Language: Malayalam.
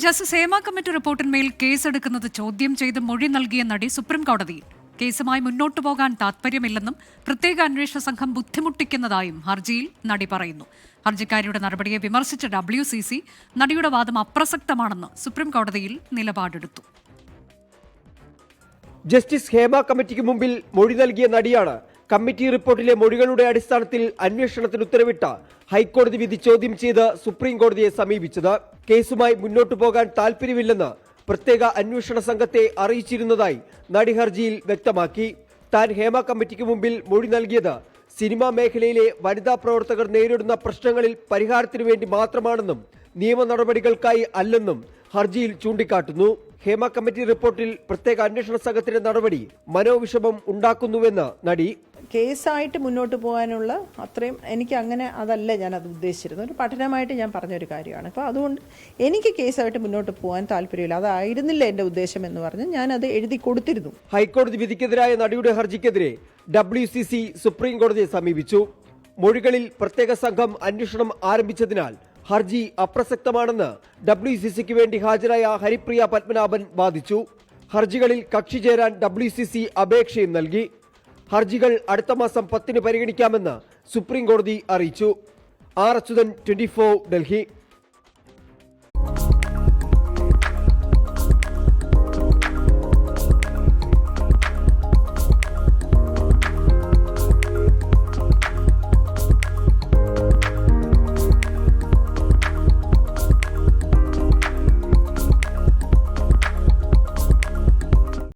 ജസ്റ്റിസ് ഹേമ കമ്മിറ്റി റിപ്പോർട്ടിന്മേൽ കേസെടുക്കുന്നത് ചോദ്യം ചെയ്ത് മൊഴി നൽകിയ നടി സുപ്രീംകോടതിയിൽ കേസുമായി മുന്നോട്ടു പോകാൻ താത്പര്യമില്ലെന്നും പ്രത്യേക അന്വേഷണ സംഘം ബുദ്ധിമുട്ടിക്കുന്നതായും ഹർജിയിൽ നടി പറയുന്നു. ഹർജിക്കാരിയുടെ നടപടിയെ വിമർശിച്ച WCC നടിയുടെ വാദം അപ്രസക്തമാണെന്ന് സുപ്രീംകോടതിയിൽ നിലപാടെടുത്തു. ജസ്റ്റിസ് ഹേമ കമ്മിറ്റിക്ക് മുമ്പിൽ മൊഴി നൽകിയ നടിയാണ് കമ്മിറ്റി റിപ്പോർട്ടിലെ മൊഴികളുടെ അടിസ്ഥാനത്തിൽ അന്വേഷണത്തിന് ഉത്തരവിട്ട ഹൈക്കോടതി വിധി ചോദ്യം ചെയ്ത് സുപ്രീം കോടതിയെ സമീപിച്ചത്. കേസുമായി മുന്നോട്ടു പോകാൻ താൽപര്യമില്ലെന്ന് പ്രത്യേക അന്വേഷണ സംഘത്തെ അറിയിച്ചിരുന്നതായി നടി ഹർജിയിൽ വ്യക്തമാക്കി. താൻ ഹേമ കമ്മിറ്റിക്ക് മുമ്പിൽ മൊഴി നൽകിയത് സിനിമാ മേഖലയിലെ വനിതാ പ്രവർത്തകർ നേരിടുന്ന പ്രശ്നങ്ങളിൽ പരിഹാരത്തിനു വേണ്ടി മാത്രമാണെന്നും നിയമ നടപടികൾക്കായി അല്ലെന്നും ഹർജിയിൽ ചൂണ്ടിക്കാട്ടുന്നു. ഹേമ കമ്മിറ്റി റിപ്പോർട്ടിൽ പ്രത്യേക അന്വേഷണ സംഘത്തിന്റെ നടപടി മനോവിഷമം ഉണ്ടാക്കുന്നുവെന്ന് നടി. കേസായിട്ട് മുന്നോട്ട് പോകാനുള്ള അത്രയും എനിക്ക് അങ്ങനെ അതല്ല ഞാൻ അത് ഉദ്ദേശിച്ചിരുന്നത്. ഒരു പഠനമായിട്ട് ഞാൻ പറഞ്ഞൊരു കാര്യമാണ്. അപ്പോൾ അതുകൊണ്ട് എനിക്ക് കേസായിട്ട് മുന്നോട്ട് പോകാൻ താല്പര്യമില്ല. അതായിരുന്നില്ല എൻ്റെ ഉദ്ദേശം എന്ന് പറഞ്ഞ് ഞാനത് എഴുതി കൊടുത്തിരുന്നു. ഹൈക്കോടതി വിധിക്കെതിരായ നടിയുടെ ഹർജിക്കെതിരെ WCC സുപ്രീം കോടതിയെ സമീപിച്ചു. മൊഴികളിൽ പ്രത്യേക സംഘം അന്വേഷണം ആരംഭിച്ചതിനാൽ ഹർജി അപ്രസക്തമാണെന്ന് WCCക്ക് വേണ്ടി ഹാജരായ ഹരിപ്രിയ പത്മനാഭൻ വാദിച്ചു. ഹർജികളിൽ കക്ഷി ചേരാൻ WCC അപേക്ഷയും നൽകി. ഹർജികൾ അടുത്ത മാസം 10-ന് പരിഗണിക്കാമെന്ന് സുപ്രീം കോടതി അറിയിച്ചു. R. അച്യുതൻ, 24, ഡൽഹി.